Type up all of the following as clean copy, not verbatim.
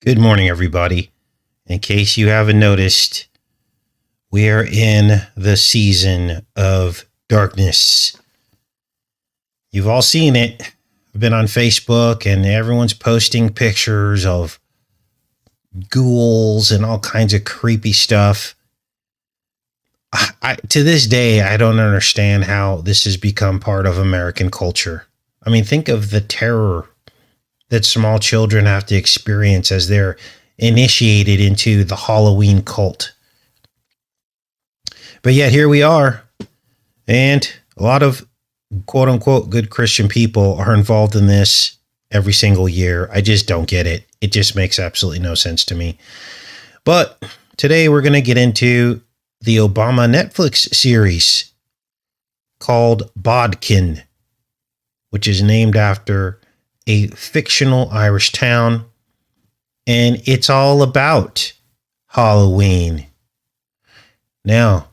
Good morning, everybody. In case you haven't noticed, we are in the season of darkness. You've all seen it. I've been on Facebook and everyone's posting pictures of ghouls and all kinds of creepy stuff. To this day, I don't understand how this has become part of American culture. I mean, think of the terror that small children have to experience as they're initiated into the Halloween cult. But yet here we are, and a lot of quote unquote good Christian people are involved in this every single year. I just don't get it. It just makes absolutely no sense to me. But today we're going to get into the Obama Netflix series called Bodkin, which is named after a fictional Irish town, and it's all about Halloween. Now,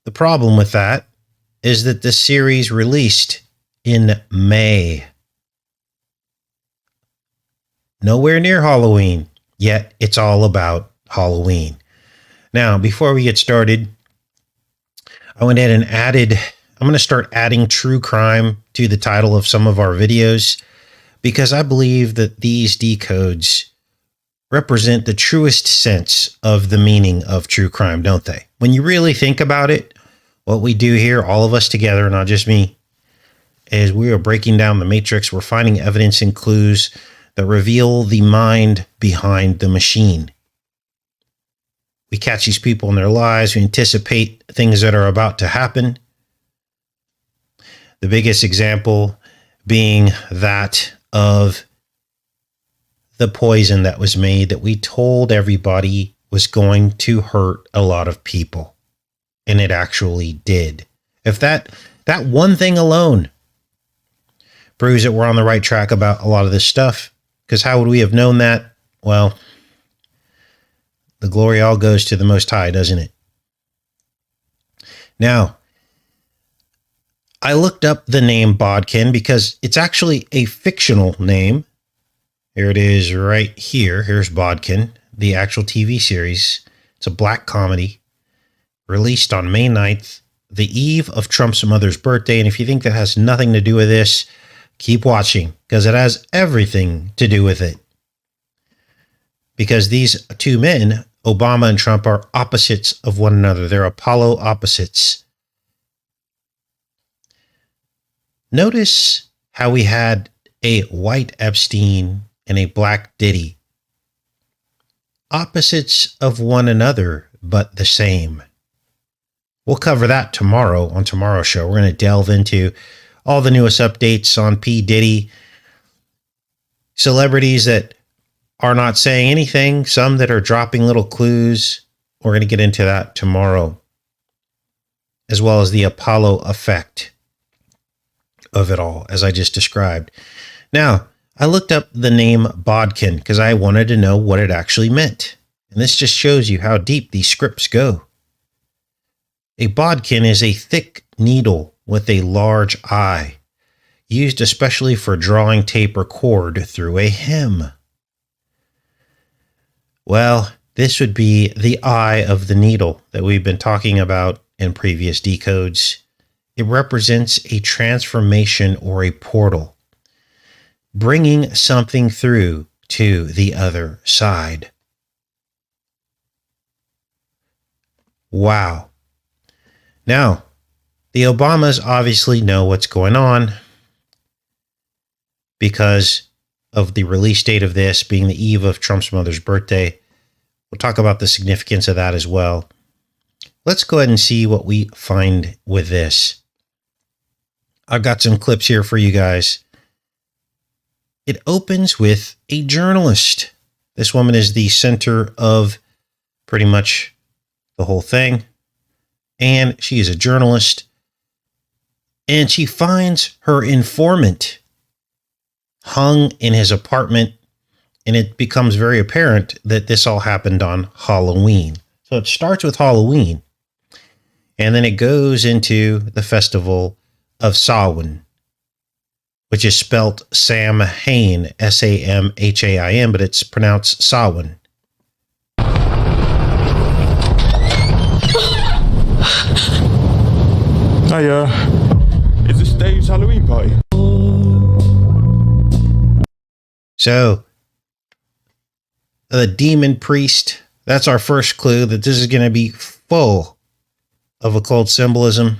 the problem with that is that the series released in May. Nowhere near Halloween, yet it's all about Halloween. Now, before we get started, I went ahead and I'm going to start adding true crime to the title of some of our videos because I believe that these decodes represent the truest sense of the meaning of true crime, don't they? When you really think about it, what we do here, all of us together, not just me, is we are breaking down the matrix. We're finding evidence and clues that reveal the mind behind the machine. We catch these people in their lives. We anticipate things that are about to happen. The biggest example being that of the poison that was made that we told everybody was going to hurt a lot of people. And it actually did. If that one thing alone proves that we're on the right track about a lot of this stuff, because how would we have known that? Well, the glory all goes to the Most High, doesn't it? Now, I looked up the name Bodkin because it's actually a fictional name. Here it is right here. Here's Bodkin, the actual TV series. It's a black comedy released on May 9th, the eve of Trump's mother's birthday. And if you think that has nothing to do with this, keep watching because it has everything to do with it. Because these two men, Obama and Trump, are opposites of one another. They're Apollo opposites. Notice how we had a white Epstein and a black Diddy. Opposites of one another, but the same. We'll cover that tomorrow on tomorrow's show. We're going to delve into all the newest updates on P. Diddy, celebrities that are not saying anything, some that are dropping little clues. We're going to get into that tomorrow, as well as the Apollo effect of it all, as I just described. Now, I looked up the name Bodkin because I wanted to know what it actually meant. And this just shows you how deep these scripts go. A bodkin is a thick needle with a large eye, used especially for drawing tape or cord through a hem. Well, this would be the eye of the needle that we've been talking about in previous decodes. It represents a transformation or a portal, bringing something through to the other side. Wow. Now, the Obamas obviously know what's going on because of the release date of this being the eve of Trump's mother's birthday. We'll talk about the significance of that as well. Let's go ahead and see what we find with this. I've got some clips here for you guys. It opens with a journalist. This woman is the center of pretty much the whole thing. And she is a journalist. And she finds her informant hung in his apartment. And it becomes very apparent that this all happened on Halloween. So it starts with Halloween. And then it goes into the festival of Samhain. which is spelt Samhain, Samhain, but it's pronounced Samhain. Hey, is this Dave's Halloween party? So, the demon priest, that's our first clue that this is going to be full of occult symbolism,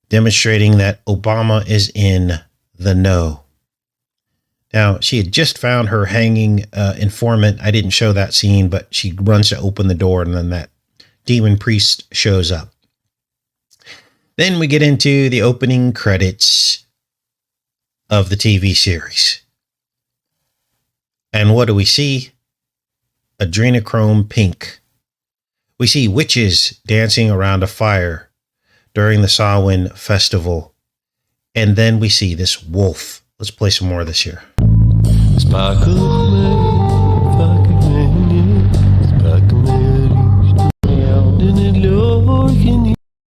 demonstrating that Obama is in the know. Now, she had just found her hanging informant. I didn't show that scene, but she runs to open the door, and then that demon priest shows up. Then we get into the opening credits of the TV series. And what do we see? Adrenochrome pink. We see witches dancing around a fire during the Samhain festival. And then we see this wolf. Let's play some more of this here.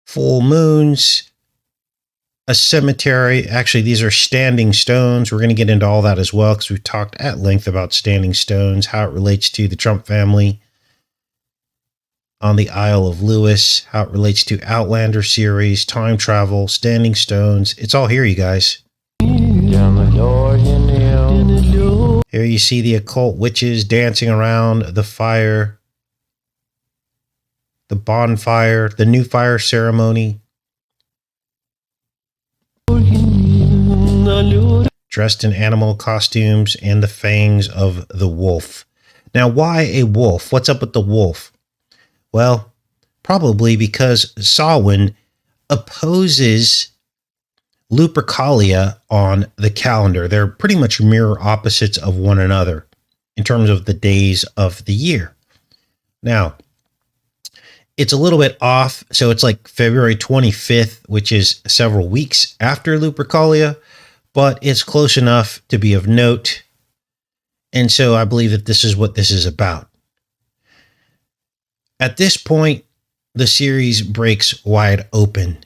Full moons. A cemetery. Actually, these are standing stones. We're going to get into all that as well because we've talked at length about standing stones, how it relates to the Trump family on the Isle of Lewis, how it relates to Outlander series, time travel, standing stones. It's all here, you guys. Here you see the occult witches dancing around the fire, the bonfire, the new fire ceremony. Dressed in animal costumes and the fangs of the wolf. Now, why a wolf? What's up with the wolf? Well, probably because Samhain opposes Lupercalia on the calendar. They're pretty much mirror opposites of one another in terms of the days of the year. Now, it's a little bit off. So it's like February 25th, which is several weeks after Lupercalia, but it's close enough to be of note. And so I believe that this is what this is about. At this point, the series breaks wide open.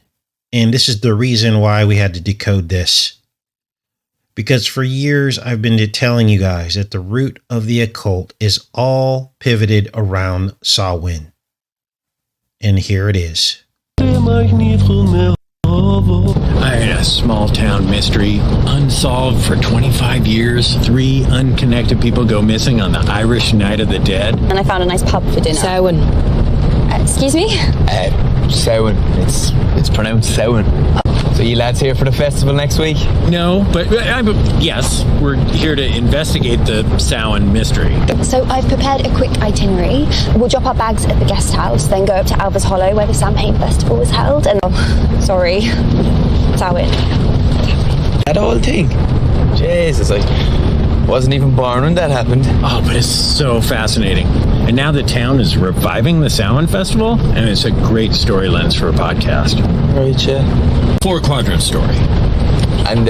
And this is the reason why we had to decode this. Because for years, I've been telling you guys that the root of the occult is all pivoted around Samhain. And here it is. I had a small town mystery, unsolved for 25 years. 3 unconnected people go missing on the Irish Night of the Dead. And I found a nice pub for dinner. Samhain. Excuse me? Samhain. It's pronounced Samhain. So you lads here for the festival next week? No, but yes, we're here to investigate the Samhain mystery. So I've prepared a quick itinerary. We'll drop our bags at the guest house, then go up to Alva's Hollow where the Samhain festival was held. And sorry, Samhain. That whole thing? Jesus, I wasn't even born when that happened. Oh, but it's so fascinating. And now the town is reviving the Samhain festival, and it's a great story lens for a podcast. Right, yeah. 4-quadrant story. And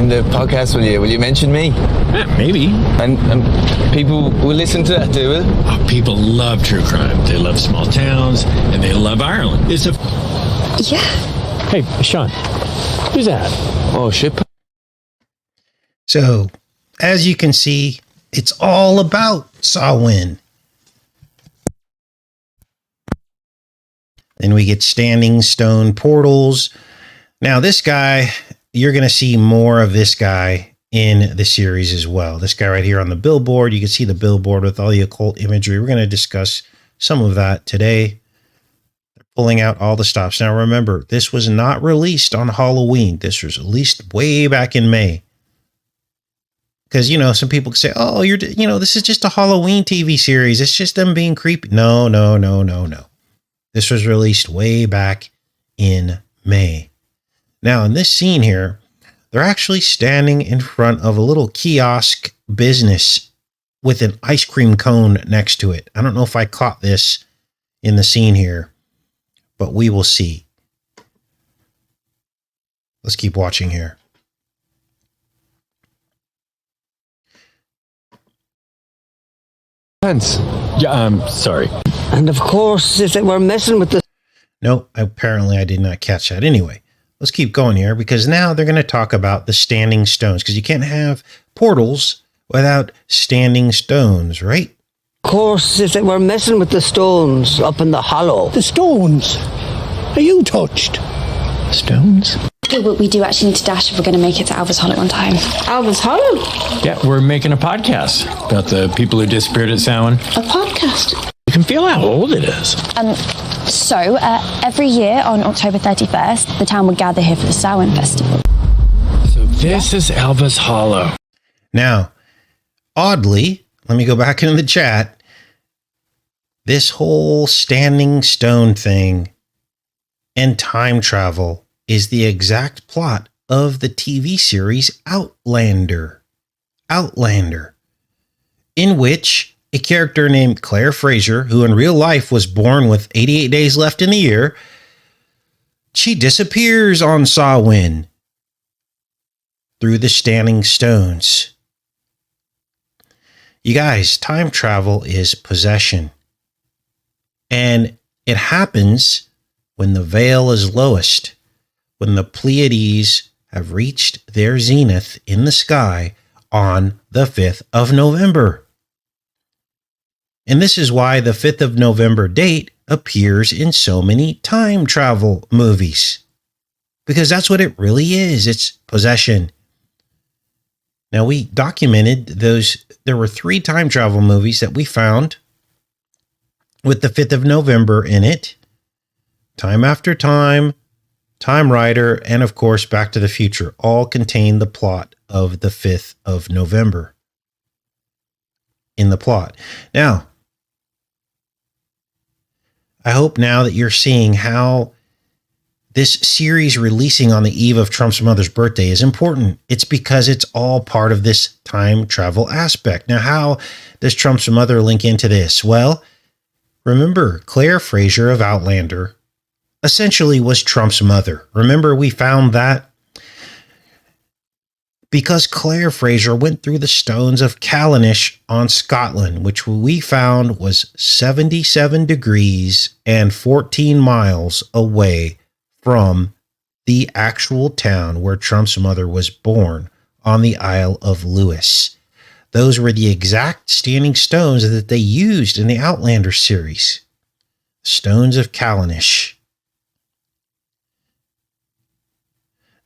in the podcast, will you mention me? Yeah, maybe. And people will listen to that, do it? Oh, people love true crime. They love small towns, and they love Ireland. It's a... Yeah. Hey, Sean, who's that? Oh, shit. So, as you can see, it's all about Samhain. Then we get standing stone portals. Now, this guy, you're going to see more of this guy in the series as well. This guy right here on the billboard, you can see the billboard with all the occult imagery. We're going to discuss some of that today. They're pulling out all the stops. Now, remember, this was not released on Halloween. This was released way back in May. Because, you know, some people say, oh, this is just a Halloween TV series. It's just them being creepy. No. This was released way back in May. Now, in this scene here, they're actually standing in front of a little kiosk business with an ice cream cone next to it. I don't know if I caught this in the scene here, but we will see. Let's keep watching here. Yeah, I'm sorry. And of course, if they were messing with the... No, apparently I did not catch that. Anyway, let's keep going here, because now they're going to talk about the standing stones, because you can't have portals without standing stones, right? Of course, if they were messing with the stones up in the hollow. The stones? Are you touched? Stones? Yeah, but we do actually need to dash if we're going to make it to Alva's Hollow on time. Alva's Hollow? Yeah, we're making a podcast about the people who disappeared at Samhain. A podcast? You can feel how old it is. So, every year on October 31st, the town would gather here for the Samhain festival. So this is Alva's Hollow. Now, oddly, let me go back into the chat. This whole standing stone thing and time travel is the exact plot of the TV series Outlander. Outlander, in which a character named Claire Fraser, who in real life was born with 88 days left in the year, she disappears on Samhain through the standing stones. You guys, time travel is possession. And it happens when the veil is lowest, when the Pleiades have reached their zenith in the sky on the 5th of November. And this is why the 5th of November date appears in so many time travel movies. Because that's what it really is. It's possession. Now, we documented those. There were 3 time travel movies that we found with the 5th of November in it. Time After Time, Time Rider, and of course, Back to the Future all contain the plot of the 5th of November in the plot. Now, I hope now that you're seeing how this series releasing on the eve of Trump's mother's birthday is important. It's because it's all part of this time travel aspect. Now, how does Trump's mother link into this? Well, remember, Claire Fraser of Outlander essentially was Trump's mother. Remember, we found that because Claire Fraser went through the stones of Callanish on Scotland, which we found was 77 degrees and 14 miles away from the actual town where Trump's mother was born on the Isle of Lewis. Those were the exact standing stones that they used in the Outlander series. Stones of Callanish.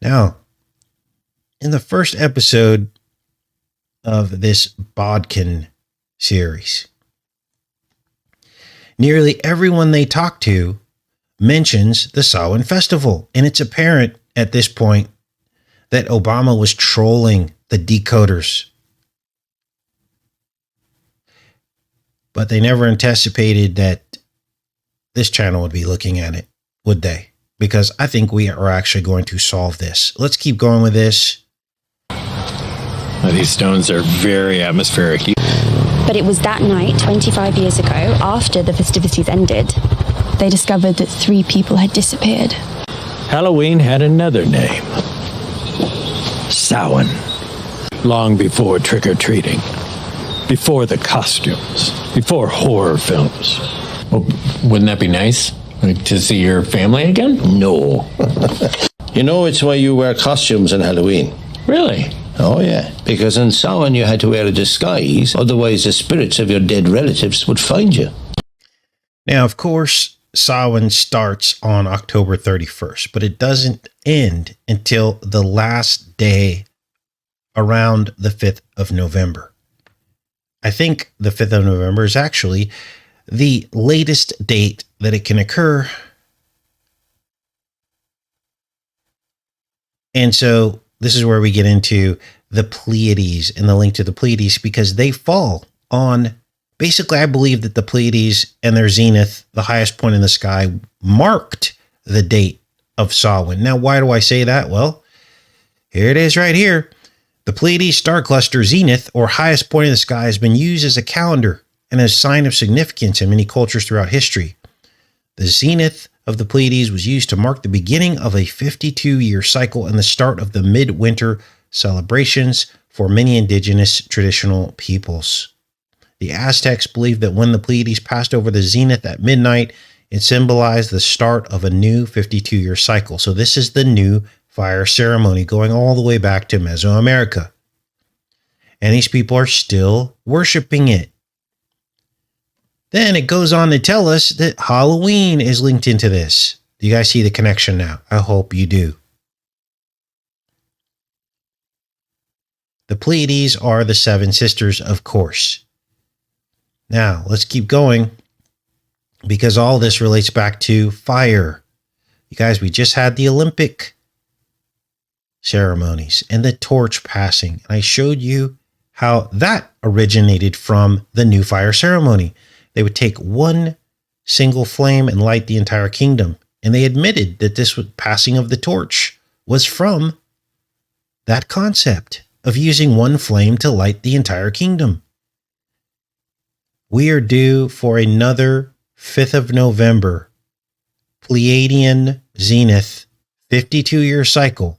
Now, in the first episode of this Bodkin series, nearly everyone they talk to mentions the Samhain festival, and it's apparent at this point that Obama was trolling the decoders. But they never anticipated that this channel would be looking at it, would they? Because I think we are actually going to solve this. Let's keep going with this. Well, these stones are very atmospheric. But it was that night, 25 years ago, after the festivities ended, they discovered that 3 people had disappeared. Halloween had another name. Samhain. Long before trick-or-treating. Before the costumes. Before horror films. Well, wouldn't that be nice? Like, to see your family again? No. You know, it's why you wear costumes on Halloween. Really? Oh, yeah. Because in Samhain you had to wear a disguise, otherwise the spirits of your dead relatives would find you. Now, of course, Samhain starts on October 31st, but it doesn't end until the last day around the 5th of November. I think the 5th of November is actually the latest date that it can occur. And so this is where we get into the Pleiades and the link to the Pleiades, because they fall on, basically, I believe that the Pleiades and their zenith, the highest point in the sky, marked the date of Samhain. Now, why do I say that? Well, here it is right here. The Pleiades star cluster zenith, or highest point in the sky, has been used as a calendar and as a sign of significance in many cultures throughout history. The zenith of the Pleiades was used to mark the beginning of a 52-year cycle and the start of the midwinter celebrations for many indigenous traditional peoples. The Aztecs believed that when the Pleiades passed over the zenith at midnight, It symbolized the start of a new 52-year cycle. So this is the new fire ceremony going all the way back to Mesoamerica. And these people are still worshiping it. Then it goes on to tell us that Halloween is linked into this. Do you guys see the connection now? I hope you do. The Pleiades are the 7 sisters, of course. Now, let's keep going because all this relates back to fire. You guys, we just had the Olympic ceremonies and the torch passing. And I showed you how that originated from the new fire ceremony. They would take one single flame and light the entire kingdom. And they admitted that this passing of the torch was from that concept of using one flame to light the entire kingdom. We are due for another 5th of November Pleiadian Zenith 52-year cycle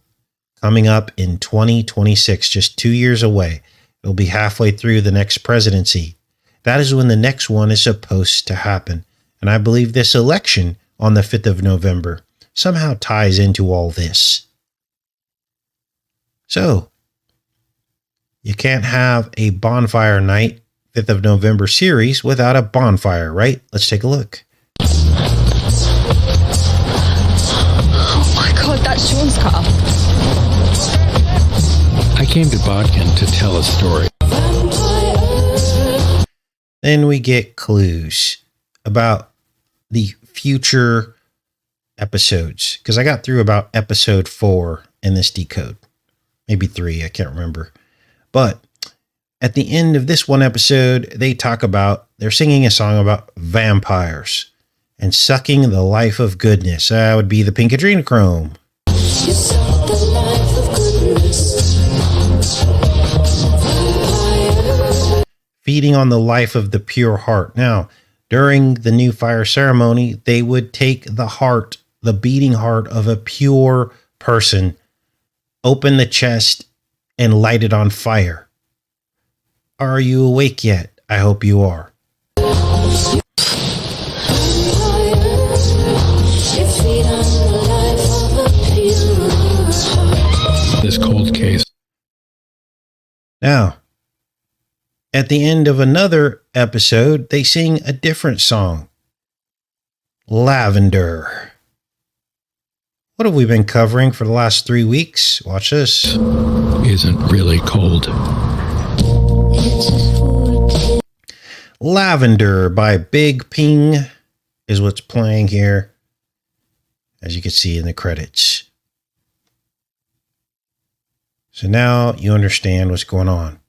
coming up in 2026, just 2 years away. It'll be halfway through the next presidency. That is when the next one is supposed to happen. And I believe this election on the 5th of November somehow ties into all this. So, you can't have a bonfire night 5th of November series without a bonfire, right? Let's take a look. Oh my God, that's Sean's car. I came to Bodkin to tell a story. Then we get clues about the future episodes, because I got through about episode 4 in this decode. Maybe 3, I can't remember. But at the end of this one episode, they're singing a song about vampires and sucking the life of goodness. That would be the pink adrenochrome. Feeding on the life of the pure heart. Now, during the new fire ceremony, they would take the heart, the beating heart of a pure person, open the chest, and light it on fire. Are you awake yet? I hope you are. This cold case. Now, at the end of another episode, they sing a different song. Lavender. What have we been covering for the last 3 weeks? Watch this. Isn't really cold. Lavender by Big Ping is what's playing here, as you can see in the credits. So now you understand what's going on.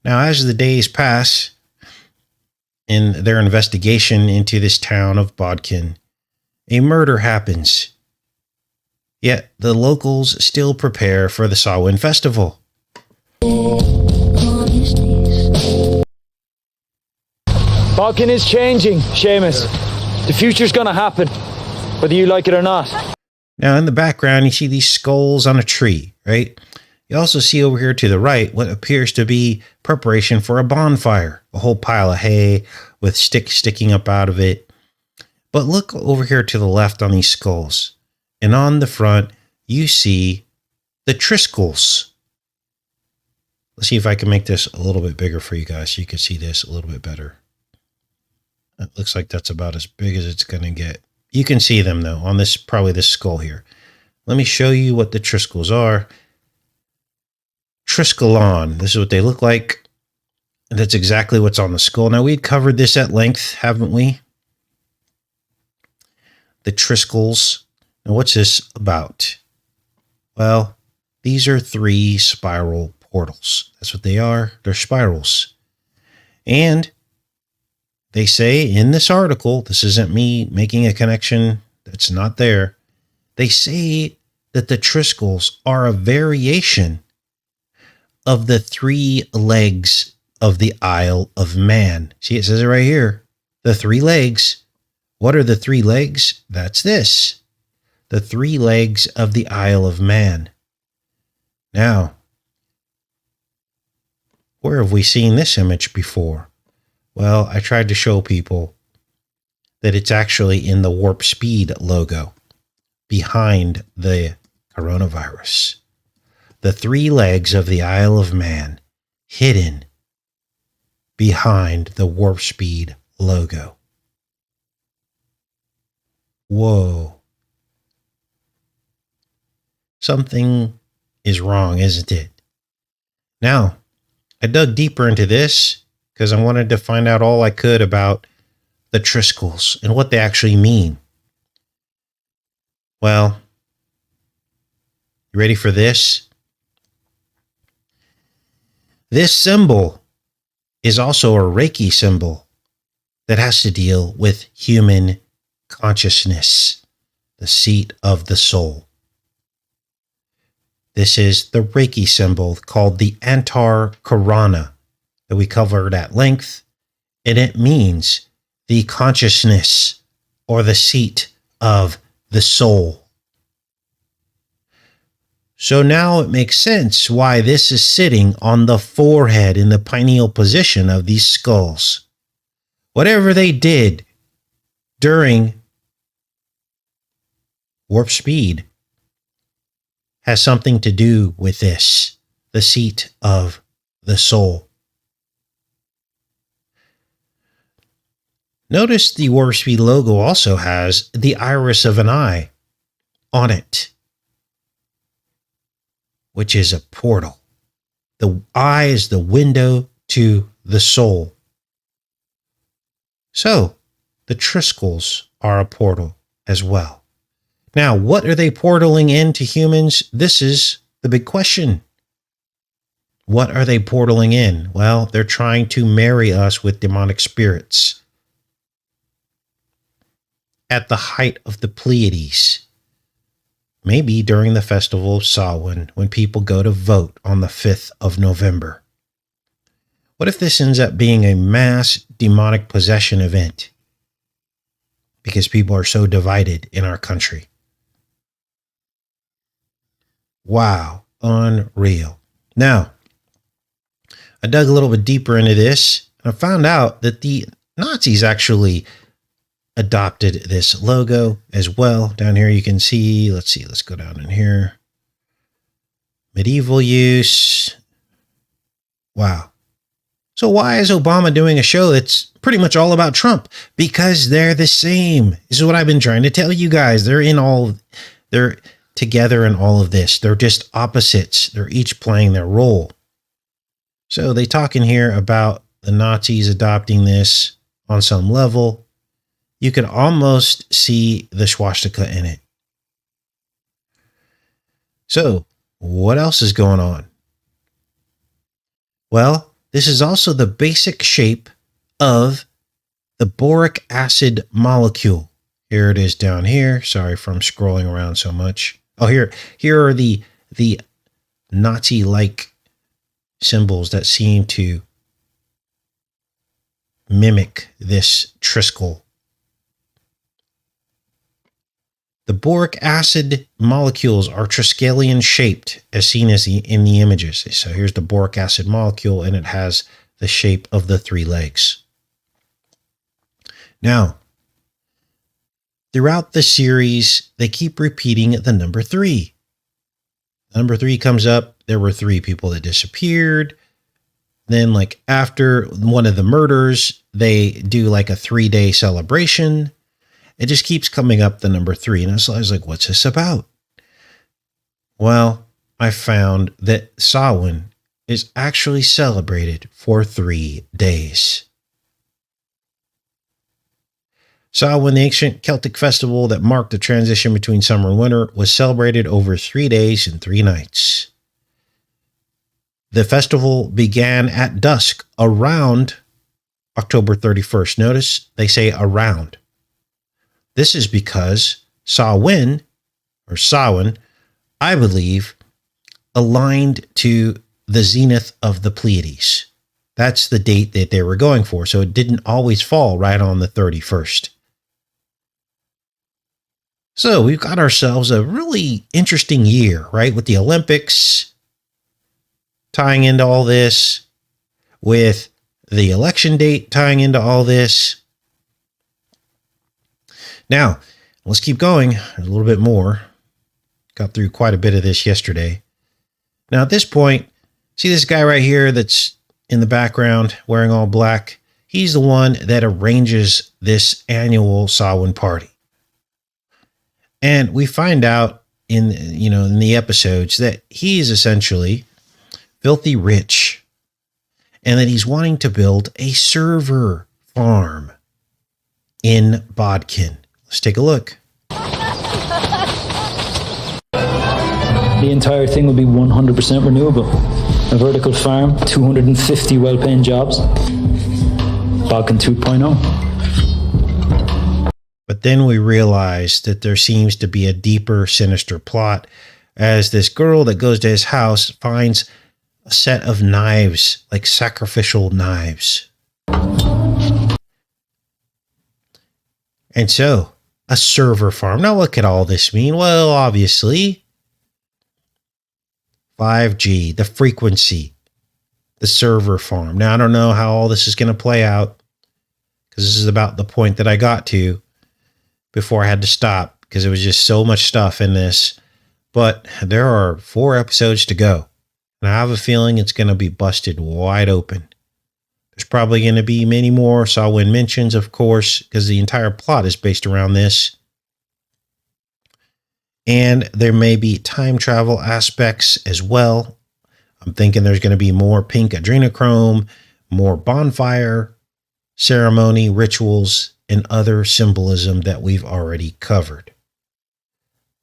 Now, as the days pass in their investigation into this town of Bodkin, a murder happens. Yet the locals still prepare for the Samhain festival. Bodkin is changing, Seamus. The future's gonna happen, whether you like it or not. Now, in the background, you see these skulls on a tree, right? You also see over here to the right what appears to be preparation for a bonfire, a whole pile of hay with sticks sticking up out of it. But look over here to the left on these skulls. And on the front, you see the Triskels. Let's see if I can make this a little bit bigger for you guys so you can see this a little bit better. It looks like that's about as big as it's going to get. You can see them, though, on this, probably this skull here. Let me show you what the Triskels are. Triskelion. This is what they look like. And that's exactly what's on the skull. Now, we'd covered this at length, haven't we? The Triskels. Now, what's this about? Well, these are 3 spiral portals. That's what they are. They're spirals. And they say in this article, this isn't me making a connection that's not there. They say that the Triskels are a variation of the 3 legs of the Isle of Man. See, it says it right here. The 3 legs. What are the 3 legs? That's this. The 3 legs of the Isle of Man. Now, where have we seen this image before? Well, I tried to show people that it's actually in the warp speed logo behind the coronavirus. The 3 legs of the Isle of Man hidden behind the warp speed logo. Whoa. Something is wrong, isn't it? Now, I dug deeper into this because I wanted to find out all I could about the Triskels and what they actually mean. Well, you ready for this? This symbol is also a Reiki symbol that has to deal with human consciousness, the seat of the soul. This is the Reiki symbol called the Antar Karana that we covered at length, and it means the consciousness or the seat of the soul. So now it makes sense why this is sitting on the forehead in the pineal position of these skulls. Whatever they did during warp speed has something to do with this, the seat of the soul. Notice the warp speed logo also has the iris of an eye on it, which is a portal. The eye is the window to the soul. So, the Triskels are a portal as well. Now, what are they portaling into humans? This is the big question. What are they portaling in? Well, they're trying to marry us with demonic spirits. At the height of the Pleiades, maybe during the festival of Samhain, when people go to vote on the 5th of November. What if this ends up being a mass demonic possession event? Because people are so divided in our country. Wow, unreal. Now, I dug a little bit deeper into this, and I found out that the Nazis actually adopted this logo as well. Down here you can see, let's go down in here. Medieval use. Wow. So why is Obama doing a show that's pretty much all about Trump? Because they're the same. This is what I've been trying to tell you guys. They're together in all of this. They're just opposites. They're each playing their role. So they talk in here about the Nazis adopting this on some level. You can almost see the swastika in it. So what else is going on? Well, this is also the basic shape of the boric acid molecule. Here it is down here. Sorry for scrolling around so much. Oh, here are the Nazi-like symbols that seem to mimic this Triskel. The boric acid molecules are Triskelion shaped as seen in the images. So here's the boric acid molecule, and it has the shape of the 3 legs. Now, throughout the series, they keep repeating the number 3. Number 3 comes up. There were 3 people that disappeared. Then, like, after one of the murders, they do like a 3-day celebration. It just keeps coming up, the number 3. And I was like, what's this about? Well, I found that Samhain is actually celebrated for 3 days. Samhain, the ancient Celtic festival that marked the transition between summer and winter, was celebrated over 3 days and 3 nights. The festival began at dusk around October 31st. Notice they say around. This is because Samhain, I believe, aligned to the zenith of the Pleiades. That's the date that they were going for. So it didn't always fall right on the 31st. So we've got ourselves a really interesting year, right? With the Olympics tying into all this, with the election date tying into all this. Now, let's keep going. There's a little bit more. Got through quite a bit of this yesterday. Now, at this point, see this guy right here that's in the background wearing all black? He's the one that arranges this annual Samhain party. And we find out in the episodes that he is essentially filthy rich and that he's wanting to build a server farm in Bodkin. Let's take a look. The entire thing will be 100% renewable. A vertical farm, 250 well-paying jobs. Bodkin 2.0. But then we realize that there seems to be a deeper, sinister plot as this girl that goes to his house finds a set of knives, like sacrificial knives. And so, a server farm. Now, what could all this mean? Well, obviously, 5G, the frequency, the server farm. Now, I don't know how all this is going to play out because this is about the point that I got to before I had to stop because there was just so much stuff in this. But there are 4 episodes to go. And I have a feeling it's going to be busted wide open. There's probably going to be many more Samhain mentions, of course, because the entire plot is based around this. And there may be time travel aspects as well. I'm thinking there's going to be more pink adrenochrome, more bonfire, ceremony, rituals, and other symbolism that we've already covered.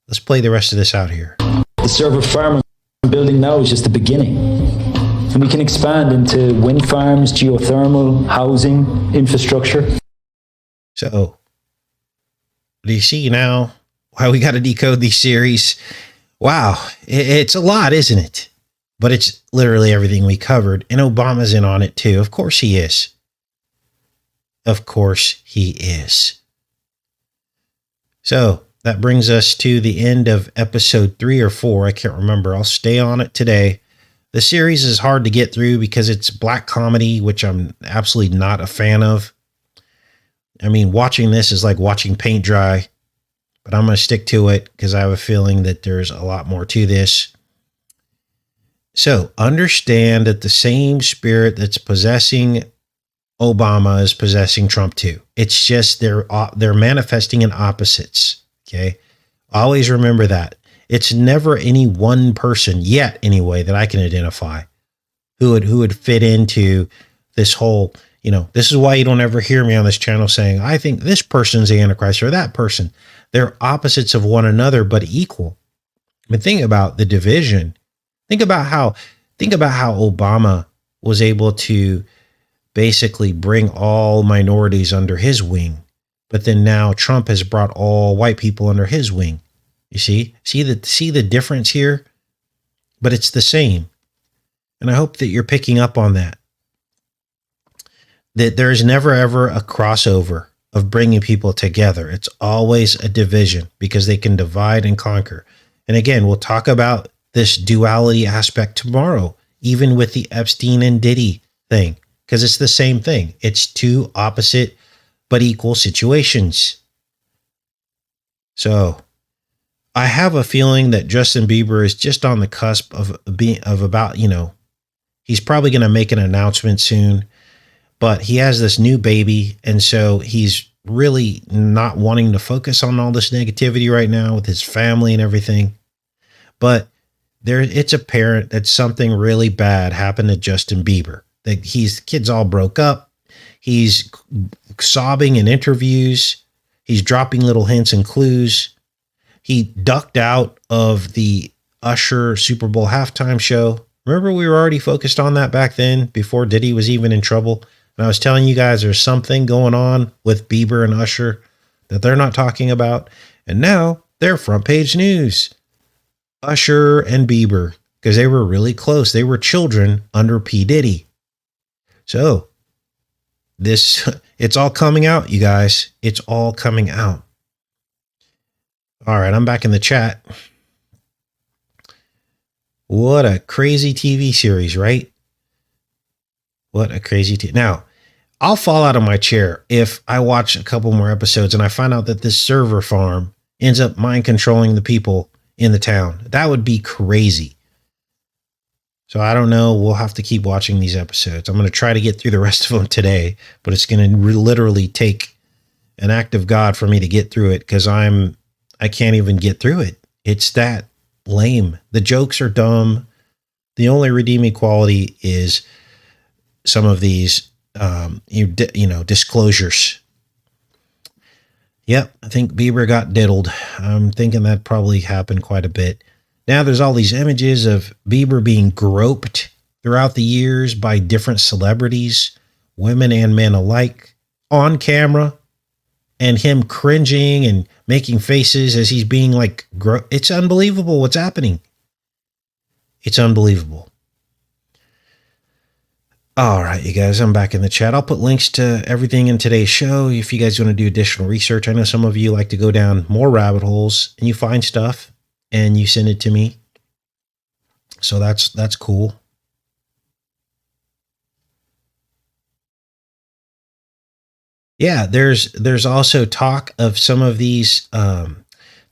Let's play the rest of this out here. The server farm I'm building now is just the beginning. And we can expand into wind farms, geothermal, housing, infrastructure. So, do you see now why we got to decode these series? Wow, it's a lot, isn't it? But it's literally everything we covered. And Obama's in on it too. Of course he is. Of course he is. So, that brings us to the end of episode 3 or 4. I can't remember. I'll stay on it today. The series is hard to get through because it's black comedy, which I'm absolutely not a fan of. I mean, watching this is like watching paint dry, but I'm going to stick to it because I have a feeling that there's a lot more to this. So understand that the same spirit that's possessing Obama is possessing Trump too. It's just they're manifesting in opposites. Okay. Always remember that. It's never any one person yet, anyway, that I can identify who would fit into this whole, this is why you don't ever hear me on this channel saying, I think this person's the Antichrist or that person. They're opposites of one another, but equal. I mean, think about the division. Think about how Obama was able to basically bring all minorities under his wing. But then now Trump has brought all white people under his wing. You see the difference here, but it's the same. And I hope that you're picking up on that there's never ever a crossover of bringing people together. It's always a division because they can divide and conquer. And again, we'll talk about this duality aspect tomorrow, even with the Epstein and Diddy thing, because it's the same thing. It's two opposite but equal situations. So I have a feeling that Justin Bieber is just on the cusp of he's probably going to make an announcement soon, but he has this new baby. And so he's really not wanting to focus on all this negativity right now with his family and everything. But it's apparent that something really bad happened to Justin Bieber, that kids all broke up. He's sobbing in interviews. He's dropping little hints and clues. He ducked out of the Usher Super Bowl halftime show. Remember, we were already focused on that back then before Diddy was even in trouble. And I was telling you guys there's something going on with Bieber and Usher that they're not talking about. And now they're front page news. Usher and Bieber, because they were really close. They were children under P. Diddy. So it's all coming out, you guys. It's all coming out. All right, I'm back in the chat. What a crazy TV series, right? What a crazy Now, I'll fall out of my chair if I watch a couple more episodes and I find out that this server farm ends up mind controlling the people in the town. That would be crazy. So I don't know. We'll have to keep watching these episodes. I'm going to try to get through the rest of them today, but it's going to literally take an act of God for me to get through it because I can't even get through it. It's that lame. The jokes are dumb. The only redeeming quality is some of these, disclosures. Yep, I think Bieber got diddled. I'm thinking that probably happened quite a bit. Now there's all these images of Bieber being groped throughout the years by different celebrities, women and men alike, on camera, and him cringing and making faces as he's being like, it's unbelievable what's happening. It's unbelievable. All right, you guys, I'm back in the chat. I'll put links to everything in today's show. If you guys want to do additional research, I know some of you like to go down more rabbit holes and you find stuff and you send it to me. So that's cool. Yeah, there's also talk of some of these.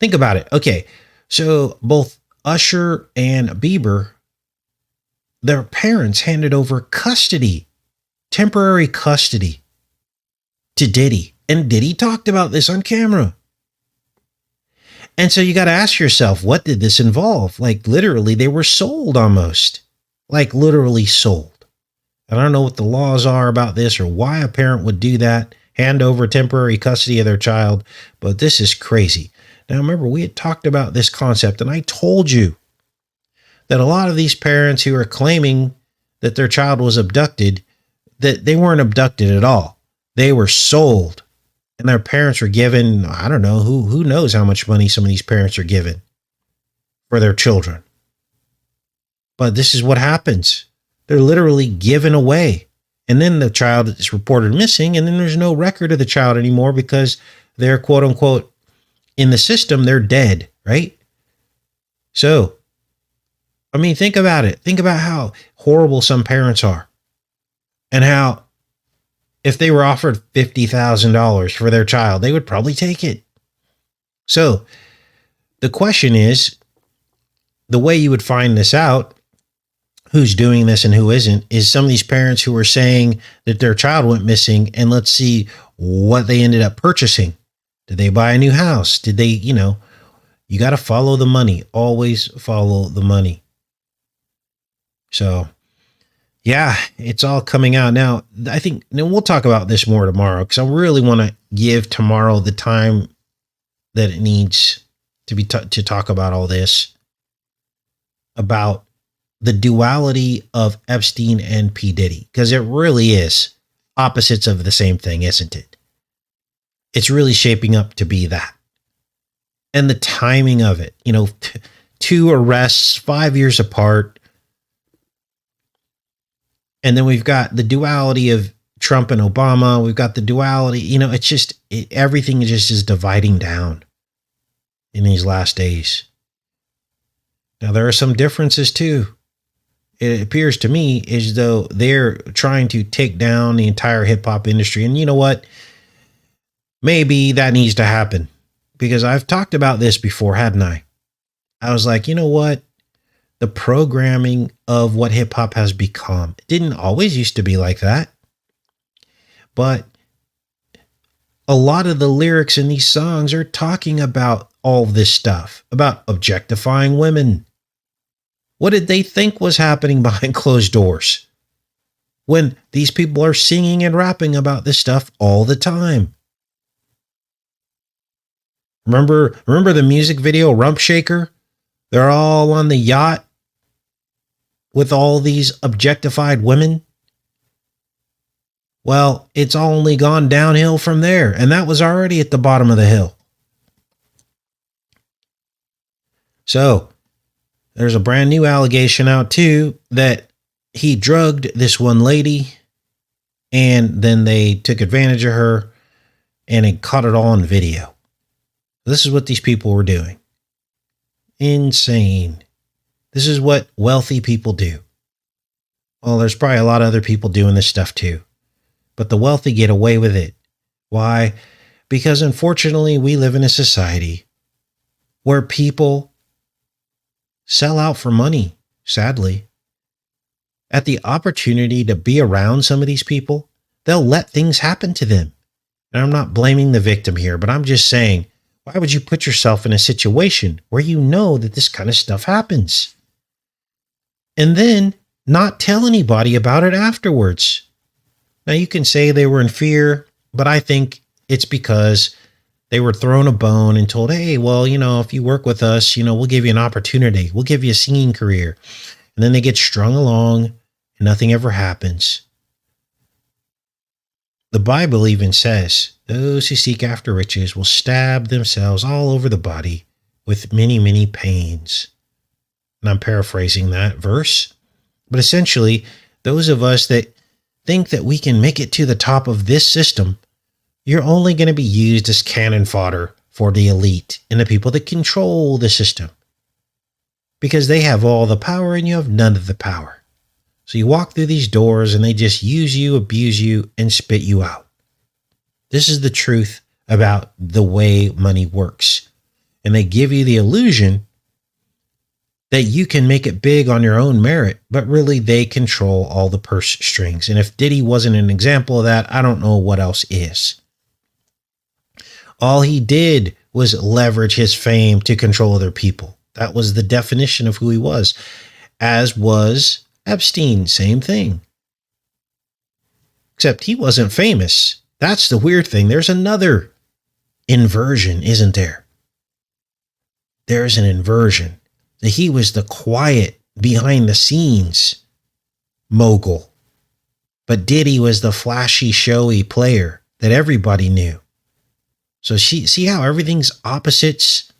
Think about it. Okay, so both Usher and Bieber, their parents handed over custody, temporary custody, to Diddy. And Diddy talked about this on camera. And so you got to ask yourself, what did this involve? Like literally, they were sold almost. Like literally sold. And I don't know what the laws are about this or why a parent would do that, hand over temporary custody of their child, but this is crazy. Now remember, we had talked about this concept and I told you that a lot of these parents who are claiming that their child was abducted, that they weren't abducted at all. They were sold. And their parents were given, I don't know, who knows how much money some of these parents are given for their children. But this is what happens. They're literally given away. And then the child is reported missing, and then there's no record of the child anymore because they're, quote unquote, in the system, they're dead, right? So, I mean, think about it. Think about how horrible some parents are and how if they were offered $50,000 for their child, they would probably take it. So the question is, the way you would find this out, who's doing this and who isn't, is some of these parents who are saying that their child went missing, and let's see what they ended up purchasing. Did they buy a new house? Did they, you got to follow the money. Always follow the money. So yeah, it's all coming out now. I think we'll talk about this more tomorrow because I really want to give tomorrow the time that it needs to be to talk about all this, about the duality of Epstein and P. Diddy, because it really is opposites of the same thing, isn't it? It's really shaping up to be that. And the timing of it, 2 arrests, 5 years apart. And then we've got the duality of Trump and Obama. We've got the duality, it's just, everything just is dividing down in these last days. Now, there are some differences too. It appears to me as though they're trying to take down the entire hip hop industry. And you know what? Maybe that needs to happen because I've talked about this before, hadn't I? I was like, you know what? The programming of what hip hop has become. It didn't always used to be like that. But a lot of the lyrics in these songs are talking about all this stuff, about objectifying women. What did they think was happening behind closed doors when these people are singing and rapping about this stuff all the time? Remember the music video, Rump Shaker? They're all on the yacht with all these objectified women. Well, it's only gone downhill from there. And that was already at the bottom of the hill. So there's a brand new allegation out too that he drugged this one lady and then they took advantage of her and it caught it all on video. This is what these people were doing. Insane. This is what wealthy people do. Well, there's probably a lot of other people doing this stuff too. but the wealthy get away with it. Why? Because unfortunately, we live in a society where people sell out for money, sadly. At the opportunity to be around some of these people, they'll let things happen to them. And I'm not blaming the victim here, but I'm just saying, why would you put yourself in a situation where you know that this kind of stuff happens? And then not tell anybody about it afterwards. Now, you can say they were in fear, but I think it's because they were thrown a bone and told, hey, well, if you work with us, we'll give you an opportunity. We'll give you a singing career. And then they get strung along and nothing ever happens. The Bible even says those who seek after riches will stab themselves all over the body with many, many pains. And I'm paraphrasing that verse. But essentially, those of us that think that we can make it to the top of this system, you're only going to be used as cannon fodder for the elite and the people that control the system. Because they have all the power and you have none of the power. So you walk through these doors and they just use you, abuse you, and spit you out. This is the truth about the way money works. And they give you the illusion that you can make it big on your own merit, but really they control all the purse strings. And if Diddy wasn't an example of that, I don't know what else is. All he did was leverage his fame to control other people. That was the definition of who he was, as was Epstein, same thing. Except he wasn't famous. That's the weird thing. There's another inversion, isn't there? There's an inversion. That he was the quiet, behind the scenes mogul. But Diddy was the flashy, showy player that everybody knew. So see how everything's opposites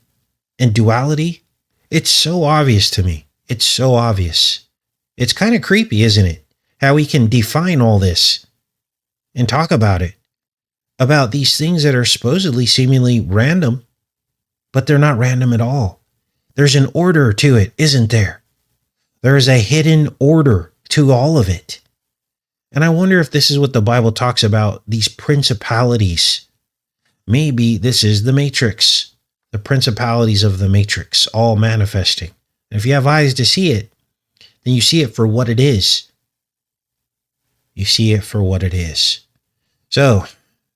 and duality? It's so obvious to me. It's so obvious. It's kind of creepy, isn't it? How we can define all this and talk about it. About these things that are supposedly seemingly random, but they're not random at all. There's an order to it, isn't there? There is a hidden order to all of it. And I wonder if this is what the Bible talks about, these principalities. Maybe this is the matrix, the principalities of the matrix, all manifesting. And if you have eyes to see it, then you see it for what it is. You see it for what it is. So,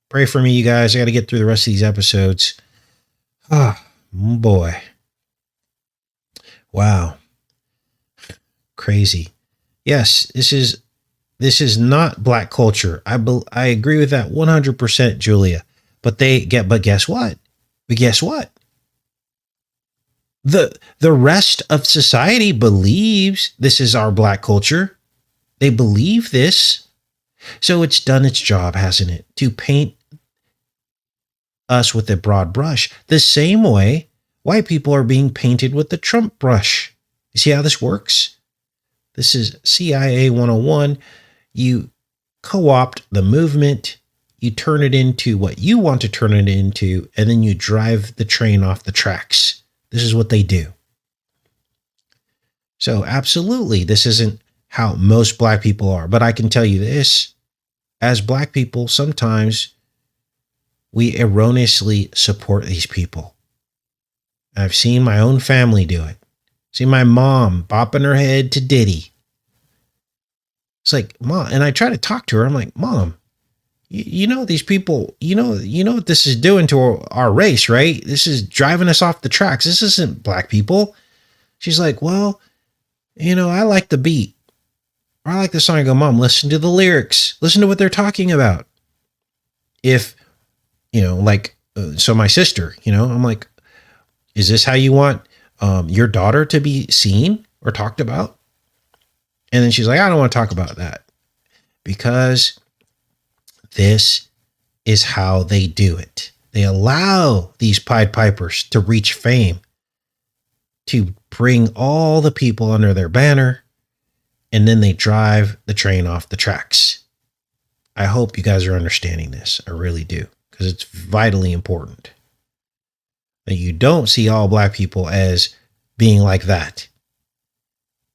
pray for me, you guys. I got to get through the rest of these episodes. Oh, boy. Wow. Crazy. Yes, this is not black culture. I agree with that 100%, Julia. But guess what? But guess what? The rest of society believes this is our black culture. They believe this. So it's done its job, hasn't it? To paint us with a broad brush. The same way white people are being painted with the Trump brush. You see how this works? This is CIA 101. You co-opt the movement, you turn it into what you want to turn it into, and then you drive the train off the tracks. This is what they do. So absolutely, this isn't how most black people are. But I can tell you this, as black people, sometimes we erroneously support these people. I've seen my own family do it. See my mom bopping her head to Diddy. It's like, Mom, and I try to talk to her. I'm like, Mom, you know these people, you know what this is doing to our race, right? This is driving us off the tracks. This isn't black people. She's like, well, I like the beat. Or I like the song. I go, Mom, listen to the lyrics. Listen to what they're talking about. If, so my sister, I'm like, is this how you want your daughter to be seen or talked about? And then she's like, I don't want to talk about that because this is how they do it. They allow these Pied Pipers to reach fame, to bring all the people under their banner, and then they drive the train off the tracks. I hope you guys are understanding this. I really do, because it's vitally important that you don't see all black people as being like that,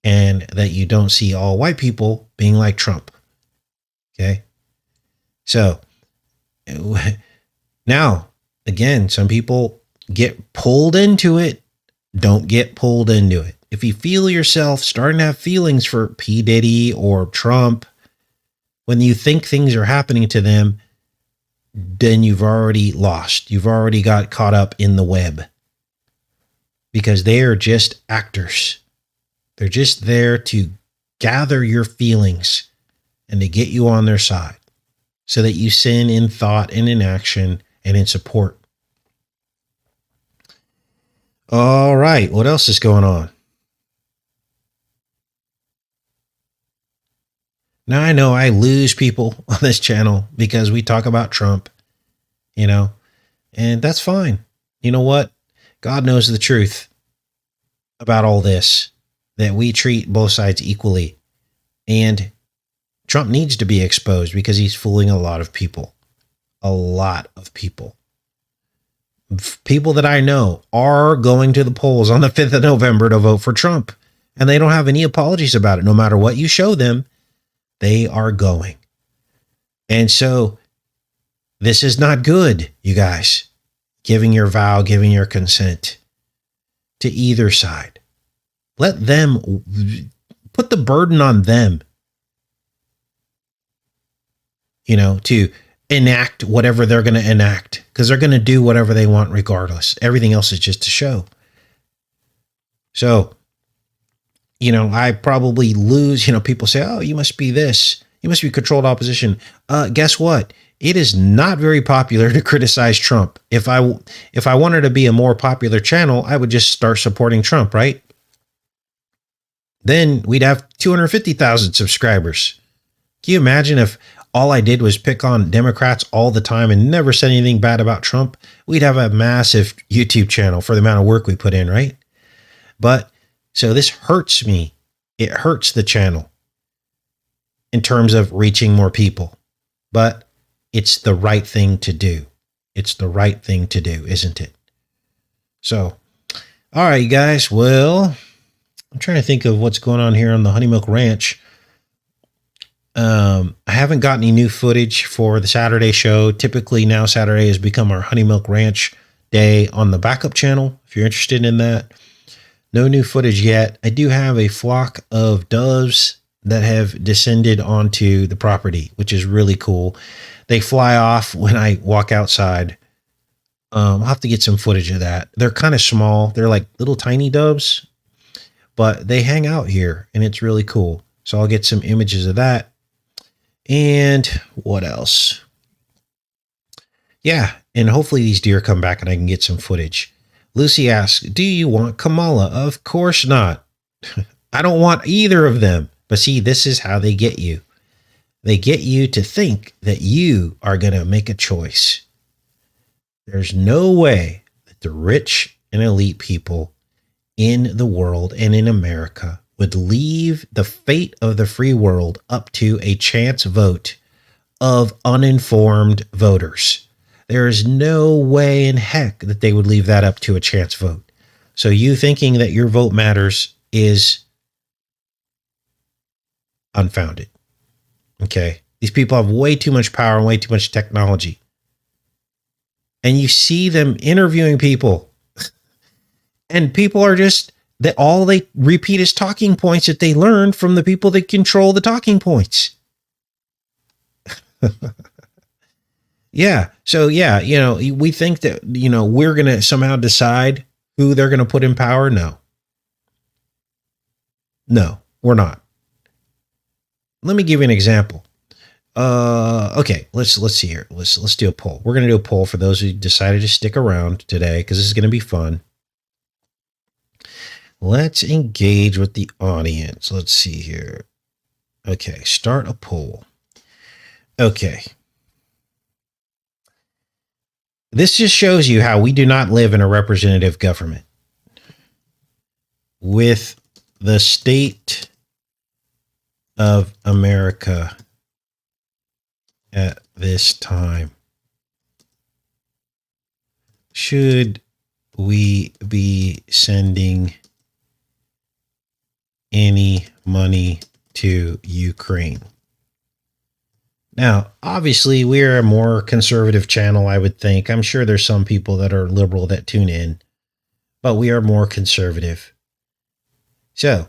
and that you don't see all white people being like Trump. Okay? So now, again, some people get pulled into it. Don't get pulled into it. If you feel yourself starting to have feelings for P. Diddy or Trump, when you think things are happening to them, then you've already lost. You've already got caught up in the web, because they are just actors. They're just there to gather your feelings and to get you on their side so that you sin in thought and in action and in support. All right. What else is going on? Now, I know I lose people on this channel because we talk about Trump, and that's fine. You know what? God knows the truth about all this, that we treat both sides equally. And Trump needs to be exposed because he's fooling a lot of people. A lot of people. People that I know are going to the polls on the 5th of November to vote for Trump. And they don't have any apologies about it. No matter what you show them, they are going. And so this is not good, you guys. Giving your vow, giving your consent to either side. Let them, put the burden on them, to enact whatever they're going to enact, because they're going to do whatever they want regardless. Everything else is just a show. So, I probably lose, people say, oh, you must be this. You must be controlled opposition. Guess what? It is not very popular to criticize Trump. If I wanted to be a more popular channel, I would just start supporting Trump, right? Then we'd have 250,000 subscribers. Can you imagine if all I did was pick on Democrats all the time and never said anything bad about Trump? We'd have a massive YouTube channel for the amount of work we put in, right? But so this hurts me. It hurts the channel in terms of reaching more people. But it's the right thing to do. It's the right thing to do, isn't it? So, all right, you guys. Well, I'm trying to think of what's going on here on the Honey Milk Ranch. I haven't got any new footage for the Saturday show. Typically now Saturday has become our Honey Milk Ranch day on the backup channel. If you're interested in that, no new footage yet. I do have a flock of doves that have descended onto the property, which is really cool. They fly off when I walk outside. I'll have to get some footage of that. They're kind of small. They're like little tiny doves, but they hang out here and it's really cool. So I'll get some images of that. And what else? Yeah. And hopefully these deer come back and I can get some footage. Lucy asks, do you want Kamala? Of course not. I don't want either of them. But see, this is how they get you. They get you to think that you are going to make a choice. There's no way that the rich and elite people in the world and in America would leave the fate of the free world up to a chance vote of uninformed voters. There is no way in heck that they would leave that up to a chance vote. So you thinking that your vote matters is unfounded. Okay. These people have way too much power and way too much technology. And you see them interviewing people and people are just that all they repeat is talking points that they learned from the people that control the talking points. Yeah. So yeah, we think that, we're going to somehow decide who they're going to put in power. No, we're not. Let me give you an example. Okay, let's see here. Let's do a poll. We're going to do a poll for those who decided to stick around today, because this is going to be fun. Let's engage with the audience. Let's see here. Okay, start a poll. Okay. This just shows you how we do not live in a representative government. With the state of America at this time, should we be sending any money to Ukraine? Now, obviously, we're a more conservative channel, I would think. I'm sure there's some people that are liberal that tune in, but we are more conservative. So,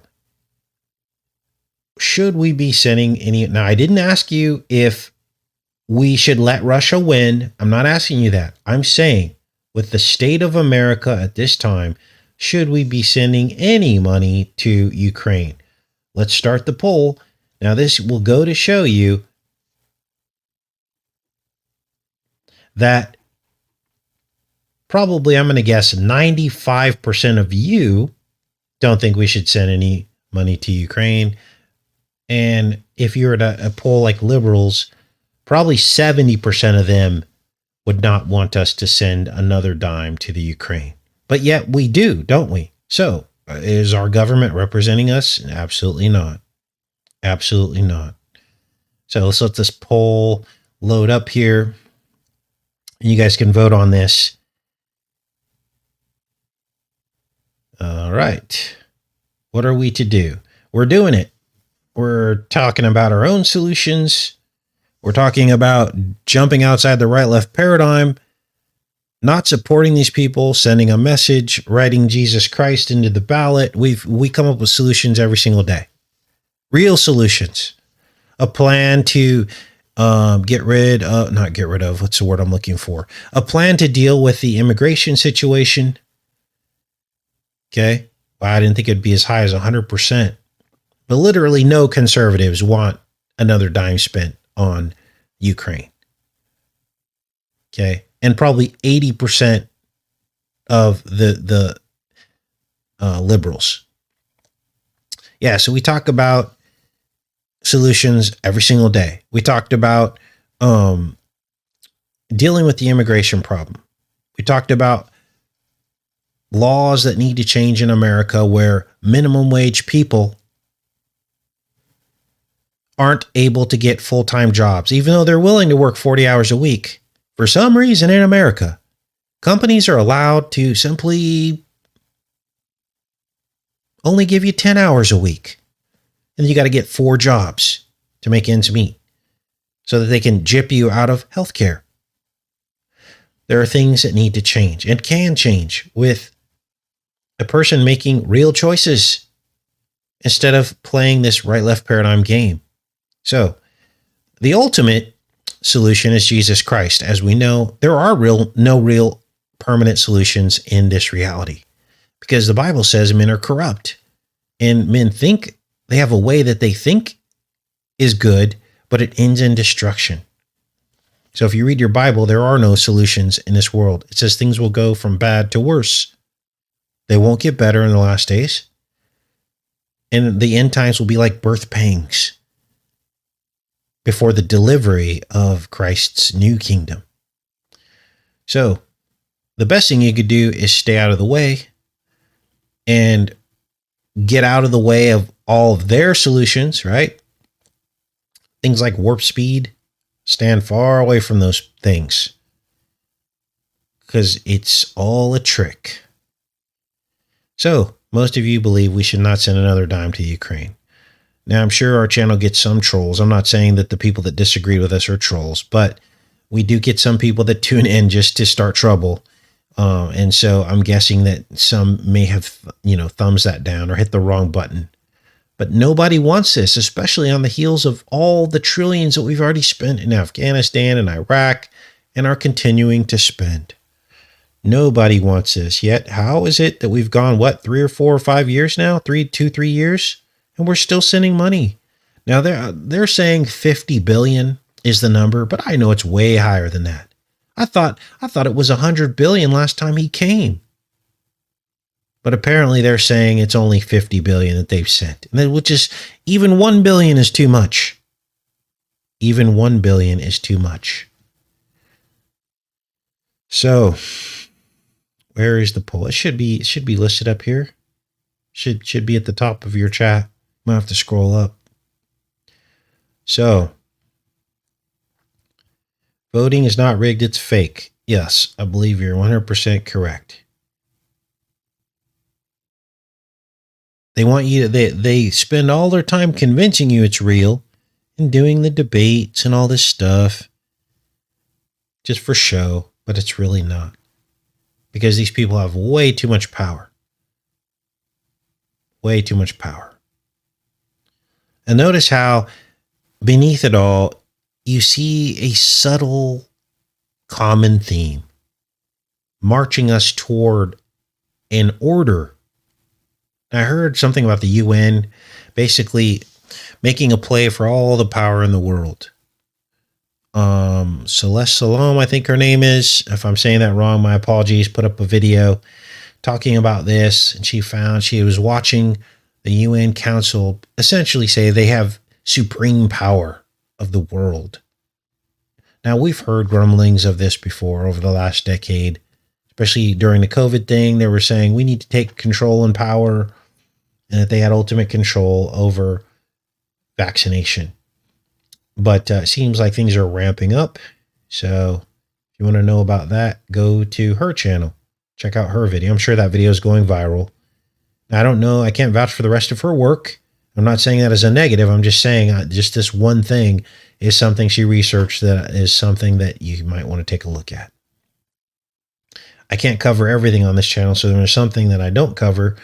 should we be sending any? Now, I didn't ask you if we should let Russia win. I'm not asking you that. I'm saying, with the state of America at this time, should we be sending any money to Ukraine? Let's start the poll. Now, this will go to show you that probably, I'm going to guess, 95% of you don't think we should send any money to Ukraine. And if you were to a poll like liberals, probably 70% of them would not want us to send another dime to the Ukraine. But yet we do, don't we? So is our government representing us? Absolutely not. Absolutely not. So let's let this poll load up here. You guys can vote on this. All right. What are we to do? We're doing it. We're talking about our own solutions. We're talking about jumping outside the right-left paradigm, not supporting these people, sending a message, writing Jesus Christ into the ballot. We come up with solutions every single day. Real solutions. A plan to not get rid of, what's the word I'm looking for? A plan to deal with the immigration situation. Okay. Well, I didn't think it'd be as high as 100%, but literally no conservatives want another dime spent on Ukraine. Okay. And probably 80% of the liberals. Yeah. So we talk about solutions every single day. We talked about dealing with the immigration problem. We talked about laws that need to change in America where minimum wage people aren't able to get full-time jobs, even though they're willing to work 40 hours a week. For some reason in America, companies are allowed to simply only give you 10 hours a week. And you got to get 4 jobs to make ends meet so that they can gyp you out of healthcare. There are things that need to change and can change with a person making real choices instead of playing this right-left paradigm game. So the ultimate solution is Jesus Christ. As we know, there are no real permanent solutions in this reality because the Bible says men are corrupt and men think they have a way that they think is good, but it ends in destruction. So if you read your Bible, there are no solutions in this world. It says things will go from bad to worse. They won't get better in the last days. And the end times will be like birth pangs before the delivery of Christ's new kingdom. So the best thing you could do is stay out of the way and get out of the way of all of their solutions, right? Things like warp speed, stand far away from those things because it's all a trick. So most of you believe we should not send another dime to Ukraine. Now, I'm sure our channel gets some trolls. I'm not saying that the people that disagree with us are trolls, but we do get some people that tune in just to start trouble. And so I'm guessing that some may have, thumbs that down or hit the wrong button. But nobody wants this, especially on the heels of all the trillions that we've already spent in Afghanistan and Iraq and are continuing to spend. Nobody wants this. Yet, how is it that we've gone, 3 or 4 or 5 years now? 3 years? And we're still sending money. Now, they're saying 50 billion is the number, but I know it's way higher than that. I thought it was 100 billion last time he came. But apparently they're saying it's only 50 billion that they've sent, which is even 1 billion is too much. Even 1 billion is too much. So, where is the poll? It should be listed up here. Should be at the top of your chat. Might have to scroll up. So, voting is not rigged, it's fake. Yes, I believe you're 100% correct. They want you to, they spend all their time convincing you it's real and doing the debates and all this stuff just for show, but it's really not. Because these people have way too much power. Way too much power. And notice how beneath it all, you see a subtle common theme marching us toward an order. I heard something about the UN basically making a play for all the power in the world. Celeste Salom, I think her name is. If I'm saying that wrong, my apologies. Put up a video talking about this, and she was watching the UN Council essentially say they have supreme power of the world. Now, we've heard grumblings of this before over the last decade, especially during the COVID thing. They were saying we need to take control and power, and that they had ultimate control over vaccination. But it seems like things are ramping up. So if you want to know about that, go to her channel. Check out her video. I'm sure that video is going viral. Now, I don't know. I can't vouch for the rest of her work. I'm not saying that as a negative. I'm just saying just this one thing is something she researched that is something that you might want to take a look at. I can't cover everything on this channel, so there's something that I don't cover.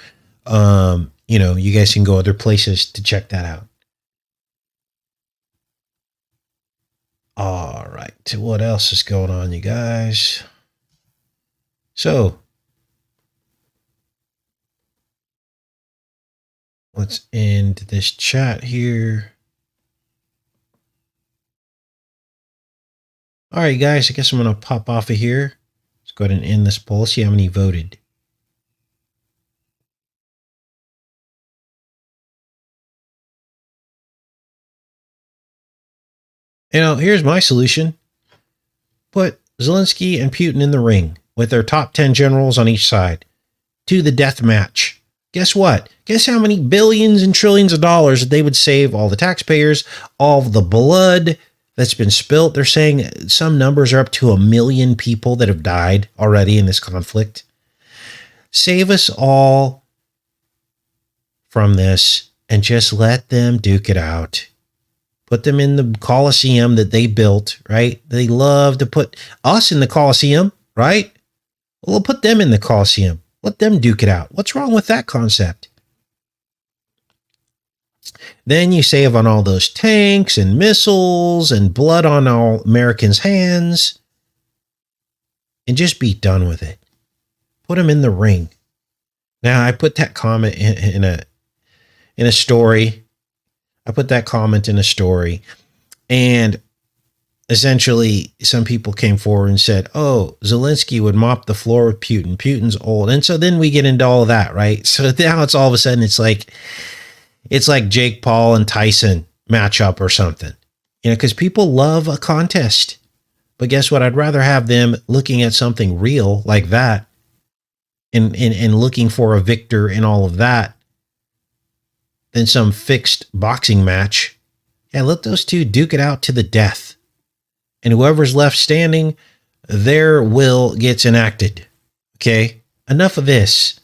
You guys can go other places to check that out. All right. What else is going on, you guys? So let's end this chat here. All right, guys, I guess I'm going to pop off of here. Let's go ahead and end this poll. See how many voted. Here's my solution. Put Zelensky and Putin in the ring with their top 10 generals on each side to the death match. Guess what? Guess how many billions and trillions of dollars that they would save all the taxpayers, all the blood that's been spilt. They're saying some numbers are up to 1 million people that have died already in this conflict. Save us all from this and just let them duke it out. Put them in the Colosseum that they built, right? They love to put us in the Colosseum, right? Well, we'll put them in the Colosseum. Let them duke it out. What's wrong with that concept? Then you save on all those tanks and missiles and blood on all Americans' hands and just be done with it. Put them in the ring. Now, I put that comment in a story. I put that comment in a story, and essentially some people came forward and said, oh, Zelensky would mop the floor with Putin. Putin's old. And so then we get into all of that, right? So now it's all of a sudden, it's like Jake Paul and Tyson matchup or something, because people love a contest. But guess what? I'd rather have them looking at something real like that and looking for a victor in all of that than some fixed boxing match. Yeah, let those two duke it out to the death. And whoever's left standing, their will gets enacted. Okay? Enough of this.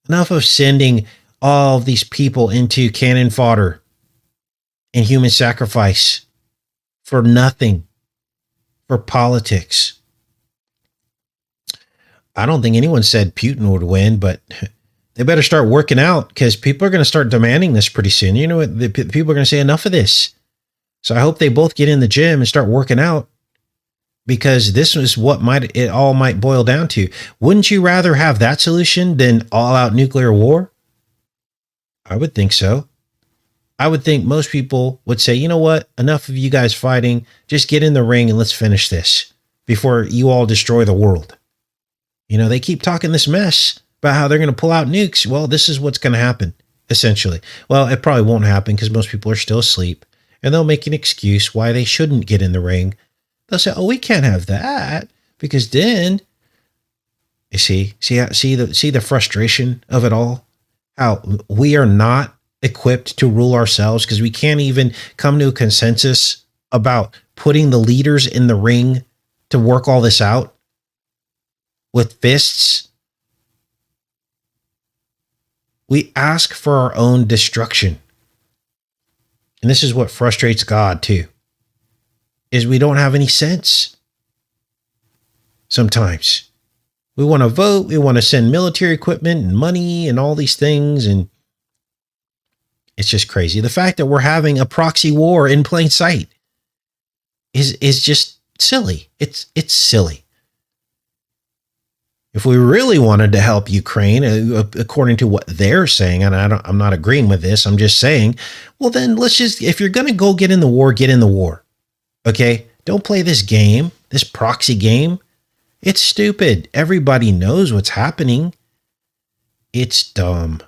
Enough of sending all of these people into cannon fodder and human sacrifice for nothing, for politics. I don't think anyone said Putin would win, but they better start working out, because people are going to start demanding this pretty soon. You know what? People are going to say enough of this. So I hope they both get in the gym and start working out, because this is what it all might boil down to. Wouldn't you rather have that solution than all out nuclear war? I would think so. I would think most people would say, you know what? Enough of you guys fighting. Just get in the ring and let's finish this before you all destroy the world. They keep talking this mess about how they're going to pull out nukes. Well, this is what's going to happen, essentially. Well, it probably won't happen because most people are still asleep, and they'll make an excuse why they shouldn't get in the ring. They'll say, oh, we can't have that because then, you see the frustration of it all, how we are not equipped to rule ourselves because we can't even come to a consensus about putting the leaders in the ring to work all this out with fists. We ask for our own destruction. And this is what frustrates God too, is we don't have any sense. Sometimes we want to vote. We want to send military equipment and money and all these things. And it's just crazy. The fact that we're having a proxy war in plain sight is just silly. It's silly. If we really wanted to help Ukraine, according to what they're saying, and I'm not agreeing with this, I'm just saying, well, then let's just, if you're going to go get in the war, get in the war. Okay? Don't play this game, this proxy game. It's stupid. Everybody knows what's happening. It's dumb.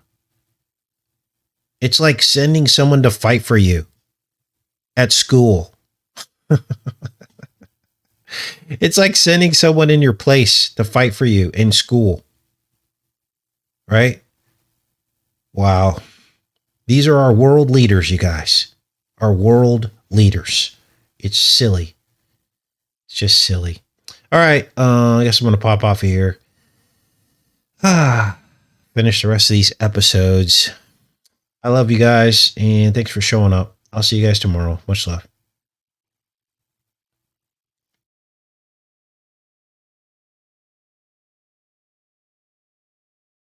It's like sending someone to fight for you at school. It's like sending someone in your place to fight for you in school. Right? Wow. These are our world leaders, you guys. Our world leaders. It's silly. It's just silly. All right. I guess I'm going to pop off of here. Finish the rest of these episodes. I love you guys, and thanks for showing up. I'll see you guys tomorrow. Much love.